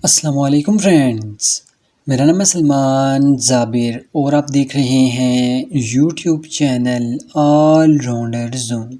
अस्सलामुअलैकुम फ्रेंड्स, मेरा नाम है सलमान ज़ाबिर और आप देख रहे हैं YouTube channel all rounder zone.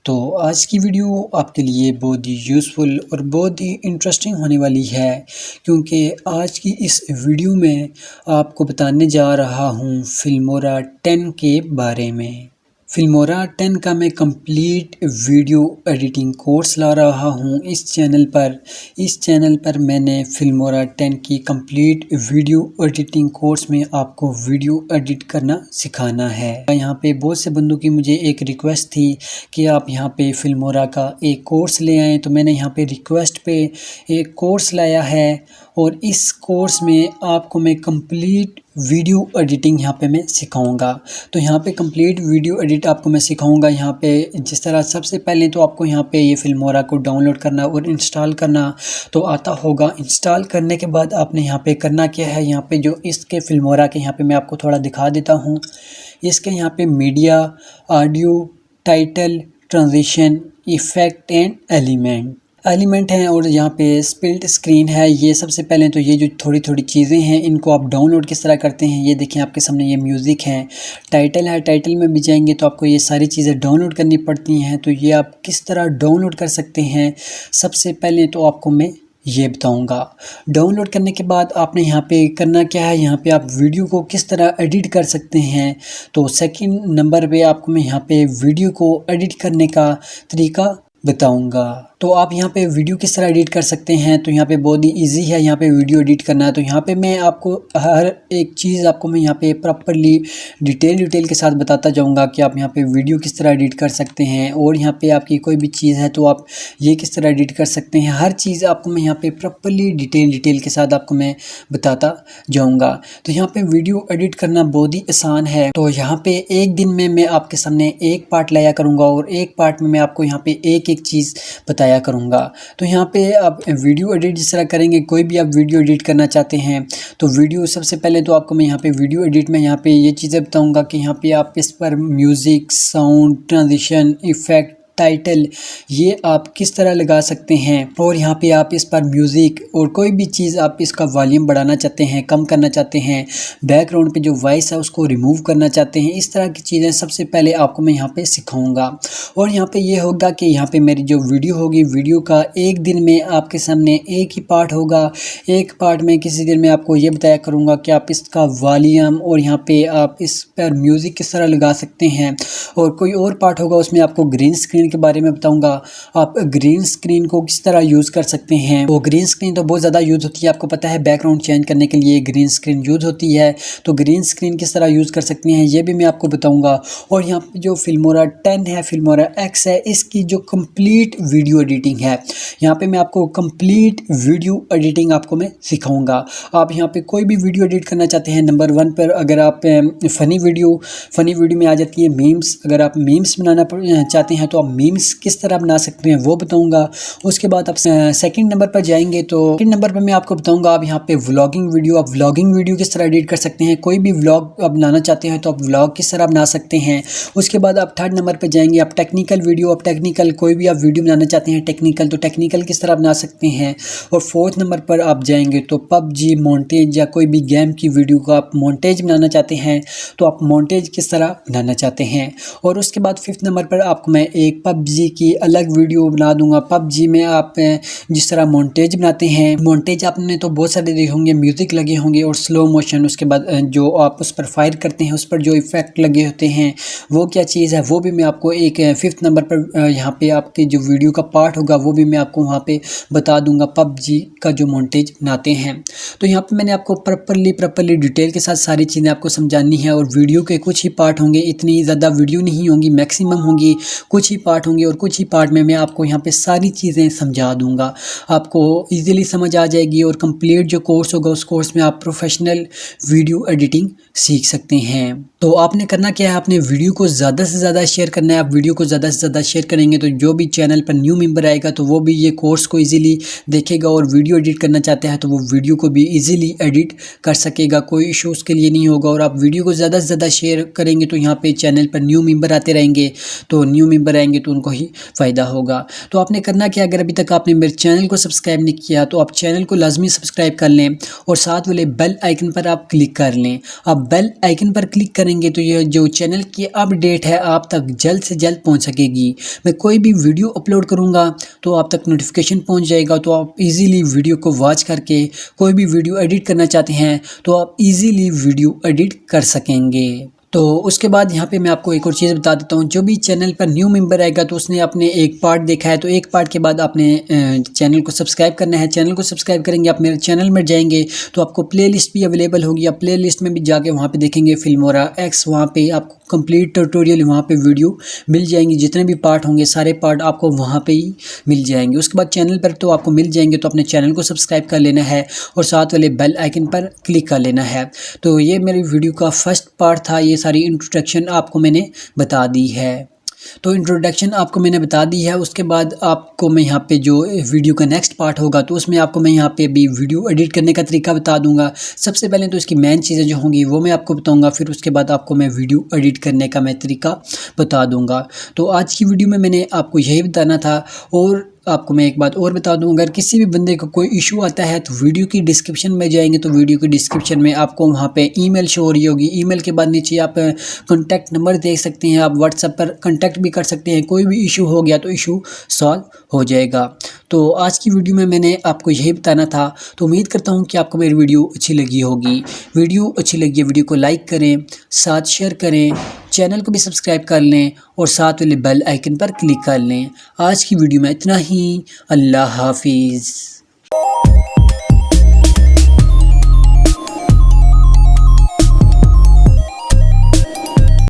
तो आज की वीडियो आपके लिए बहुत ही यूज़फुल और बहुत ही इंटरेस्टिंग होने वाली है, क्योंकि आज की इस वीडियो में आपको बताने जा रहा हूँ फिल्मोरा 10 के बारे में। फिल्मोरा 10 का मैं कंप्लीट वीडियो एडिटिंग कोर्स ला रहा हूँ इस चैनल पर। इस चैनल पर मैंने फिल्मोरा 10 की कंप्लीट वीडियो एडिटिंग कोर्स में आपको वीडियो एडिट करना सिखाना है। यहाँ पे बहुत से बंदों की मुझे एक रिक्वेस्ट थी कि आप यहाँ पे फिल्मोरा का एक कोर्स ले आएँ, तो मैंने यहाँ पे रिक्वेस्ट पे एक कोर्स लाया है और इस कोर्स में आपको मैं कंप्लीट वीडियो एडिटिंग यहाँ पे मैं सिखाऊंगा। तो यहाँ पे कंप्लीट वीडियो एडिट आपको मैं सिखाऊंगा। यहाँ पे जिस तरह सबसे पहले तो आपको यहाँ पे ये फिल्मोरा को डाउनलोड करना और इंस्टॉल करना तो आता होगा। इंस्टॉल करने के बाद आपने यहाँ पे करना क्या है, यहाँ पे जो इसके फिल्मोरा के यहाँ पे मैं आपको थोड़ा दिखा देता हूँ। इसके यहाँ पे media, audio, title, transition, effect and element हैं और यहाँ पे स्प्लिट स्क्रीन है। ये सबसे पहले तो ये जो थोड़ी थोड़ी चीज़ें हैं इनको आप डाउनलोड किस तरह करते हैं, ये देखें आपके सामने ये म्यूज़िक है, टाइटल है। टाइटल में भी जाएंगे तो आपको ये सारी चीज़ें डाउनलोड करनी पड़ती हैं। तो ये आप किस तरह डाउनलोड कर सकते हैं, सबसे पहले तो आपको मैं ये बताऊंगा। डाउनलोड करने के बाद आपने यहाँ पे करना क्या है, यहाँ पे आप वीडियो को किस तरह एडिट कर सकते हैं। तो सेकंड नंबर पे आपको मैं यहाँ पे वीडियो को एडिट करने का तरीका बताऊंगा। तो आप यहाँ पे वीडियो किस तरह एडिट कर सकते हैं, तो यहाँ पे बहुत ही इजी है यहाँ पे वीडियो एडिट करना है। तो यहाँ पे मैं आपको हर एक चीज़ आपको मैं यहाँ पे प्रॉपरली डिटेल के साथ बताता जाऊँगा कि आप यहाँ पे वीडियो किस तरह एडिट कर सकते हैं और यहाँ पे आपकी कोई भी चीज़ है तो आप ये किस तरह एडिट कर सकते हैं। हर चीज़ आपको मैं यहाँ पे प्रॉपरली डिटेल के साथ आपको मैं बताता जाऊँगा। तो यहाँ पे वीडियो एडिट करना बहुत ही आसान है। तो यहाँ पे एक दिन में मैं आपके सामने एक पार्ट लाया करूँगा और एक पार्ट में मैं आपको यहाँ पे एक चीज़ बताया करूँगा। तो यहाँ पे आप वीडियो एडिट जिस तरह करेंगे, कोई भी आप वीडियो एडिट करना चाहते हैं तो वीडियो सबसे पहले तो आपको मैं यहाँ पे वीडियो एडिट में यहाँ पे ये चीज़ें बताऊँगा कि यहाँ पे आप इस पर music, sound, transition, effect, title ये आप किस तरह लगा सकते हैं। और यहाँ पे आप इस पर म्यूज़िक और कोई भी चीज़ आप इसका वॉल्यूम बढ़ाना चाहते हैं, कम करना चाहते हैं, बैकग्राउंड पे जो वॉइस है उसको रिमूव करना चाहते हैं, इस तरह की चीज़ें सबसे पहले आपको मैं यहाँ पे सिखाऊंगा। और यहाँ पे ये होगा कि यहाँ पे मेरी जो वीडियो होगी, वीडियो का एक दिन में आपके सामने एक ही पार्ट होगा। एक पार्ट में किसी दिन में आपको ये बताया करूँगा कि आप इसका वॉल्यूम और यहाँ पे आप इस पर म्यूज़िक किस तरह लगा सकते हैं। और कोई और पार्ट होगा उसमें आपको ग्रीन स्क्रीन के बारे में बताऊंगा, आप ग्रीन स्क्रीन को किस तरह यूज़ कर सकते हैं। वो ग्रीन स्क्रीन तो बहुत ज़्यादा यूज़ होती है, आपको पता है बैकग्राउंड चेंज करने के लिए ग्रीन स्क्रीन यूज़ होती है। तो ग्रीन स्क्रीन किस तरह यूज़ कर सकते हैं ये भी मैं आपको बताऊंगा। और यहाँ पे जो फिल्मोरा 10 है, फिल्मोरा X है, इसकी जो कंप्लीट वीडियो एडिटिंग है, यहाँ पे मैं आपको कंप्लीट वीडियो एडिटिंग आपको मैं सिखाऊंगा। आप यहाँ पे कोई भी वीडियो एडिट करना चाहते हैं, नंबर 1 पर अगर आप फ़नी वीडियो में आ जाती है मीम्स। अगर आप मीम्स बनाना चाहते हैं तो आप मीम्स किस तरह बना सकते हैं वो बताऊंगा। उसके बाद आप सेकंड नंबर पर जाएंगे तो सेकंड नंबर पर मैं आपको बताऊंगा आप यहाँ पे व्लॉगिंग वीडियो, आप व्लॉगिंग वीडियो किस तरह एडिट कर सकते हैं। कोई भी व्लॉग आप बनाना चाहते हैं तो आप व्लॉग किस तरह बना सकते हैं। उसके बाद आप थर्ड नंबर पर जाएंगे, आप टेक्निकल वीडियो, आप टेक्निकल कोई भी आप वीडियो बनाना चाहते हैं टेक्निकल, तो टेक्निकल किस तरह बना सकते हैं। और फोर्थ नंबर पर आप जाएंगे तो पबजी मोन्टेज या कोई भी गेम की वीडियो का आप मोन्टेज बनाना चाहते हैं तो आप मोन्टेज किस तरह बनाना चाहते हैं। और उसके बाद फिफ्थ नंबर पर आपको मैं एक पबजी की अलग वीडियो बना दूंगा। पबजी में आप जिस तरह मोन्टेज बनाते हैं, मोन्टेज आपने तो बहुत सारे देखे होंगे, म्यूज़िक लगे होंगे और स्लो मोशन, उसके बाद जो आप उस पर फायर करते हैं उस पर जो इफ़ेक्ट लगे होते हैं वो क्या चीज़ है, वो भी मैं आपको एक फिफ्थ नंबर पर यहाँ पे आपके जो वीडियो का पार्ट होगा वो भी मैं आपको वहाँ पे बता दूंगा, पबजी का जो मोन्टेज बनाते हैं। तो यहाँ पे मैंने आपको प्रॉपरली डिटेल के साथ सारी चीज़ें आपको समझानी है। और वीडियो के कुछ ही पार्ट होंगे, इतनी ज़्यादा वीडियो नहीं होंगी, मैक्सिमम होंगी, कुछ ही पार्ट होंगे और कुछ ही पार्ट में मैं आपको यहाँ पे सारी चीज़ें समझा दूंगा, आपको इजीली समझ आ जाएगी। और कंप्लीट जो कोर्स होगा उस कोर्स में आप प्रोफेशनल वीडियो एडिटिंग सीख सकते हैं। तो आपने करना क्या है, आपने वीडियो को ज़्यादा से ज़्यादा शेयर करना है। आप वीडियो को ज़्यादा से ज़्यादा शेयर करेंगे तो जो भी चैनल पर न्यू मेंबर आएगा तो वो भी ये कोर्स को इजीली देखेगा और वीडियो एडिट करना चाहता है तो वो वीडियो को भी इजीली एडिट कर सकेगा, कोई इशू उसके लिए नहीं होगा। और आप वीडियो को ज़्यादा से ज़्यादा शेयर करेंगे तो यहाँ पे चैनल पर न्यू मेंबर आते रहेंगे, तो न्यू मेंबर आएंगे करेंगे तो उनको ही फ़ायदा होगा। तो आपने करना क्या, अगर अभी तक आपने मेरे चैनल को सब्सक्राइब नहीं किया तो आप चैनल को लाजमी सब्सक्राइब कर लें और साथ वाले बेल आइकन पर आप क्लिक कर लें। आप बेल आइकन पर क्लिक करेंगे तो ये जो चैनल की अपडेट है आप तक जल्द से जल्द पहुंच सकेगी। मैं कोई भी वीडियो अपलोड करूंगा तो आप तक नोटिफिकेशन पहुंच जाएगा, तो आप इजीली वीडियो को वॉच करके कोई भी वीडियो एडिट करना चाहते हैं तो आप इजीली वीडियो एडिट कर सकेंगे। तो उसके बाद यहाँ पे मैं आपको एक और चीज़ बता देता हूँ, जो भी चैनल पर न्यू मेंबर आएगा तो उसने अपने एक पार्ट देखा है तो एक पार्ट के बाद आपने चैनल को सब्सक्राइब करना है। चैनल को सब्सक्राइब करेंगे, आप मेरे चैनल में जाएंगे तो आपको प्लेलिस्ट भी अवेलेबल होगी। आप प्लेलिस्ट में भी जाके वहाँ पे देखेंगे फिल्मोरा एक्स, वहाँ पे आपको कंप्लीट ट्यूटोरियल वहाँ पे वीडियो मिल जाएंगी। जितने भी पार्ट होंगे सारे पार्ट आपको वहाँ पे ही मिल जाएंगे। उसके बाद चैनल पर तो आपको मिल जाएंगे, तो अपने चैनल को सब्सक्राइब कर लेना है और साथ वाले बेल आइकन पर क्लिक कर लेना है। तो ये मेरी वीडियो का फर्स्ट पार्ट था, ये सारी इंट्रोडक्शन आपको मैंने बता दी है। तो इंट्रोडक्शन आपको मैंने बता दी है। उसके बाद आपको मैं यहाँ पे जो वीडियो का नेक्स्ट पार्ट होगा तो उसमें आपको मैं यहाँ पे भी वीडियो एडिट करने का तरीका बता दूंगा। सबसे पहले तो इसकी मेन चीज़ें जो होंगी वो मैं आपको बताऊंगा, फिर उसके बाद आपको मैं वीडियो एडिट करने का मैं तरीका बता दूंगा। तो आज की वीडियो में मैंने आपको यही बताना था। और आपको मैं एक बात और बता दूं, अगर किसी भी बंदे को कोई इशू आता है तो वीडियो की डिस्क्रिप्शन में जाएंगे तो वीडियो की डिस्क्रिप्शन में आपको वहां पे ईमेल शो हो रही होगी। ईमेल के बाद नीचे आप कॉन्टैक्ट नंबर देख सकते हैं, आप व्हाट्सएप पर कॉन्टैक्ट भी कर सकते हैं। कोई भी इशू हो गया तो इशू सॉल्व हो जाएगा। तो आज की वीडियो में मैंने आपको यही बताना था। तो उम्मीद करता हूँ कि आपको मेरी वीडियो अच्छी लगी होगी। वीडियो अच्छी लगी है वीडियो को लाइक करें, साथ शेयर करें, चैनल को भी सब्सक्राइब कर लें और साथ वाले बेल आइकन पर क्लिक कर लें। आज की वीडियो में इतना ही। अल्लाह हाफिज़।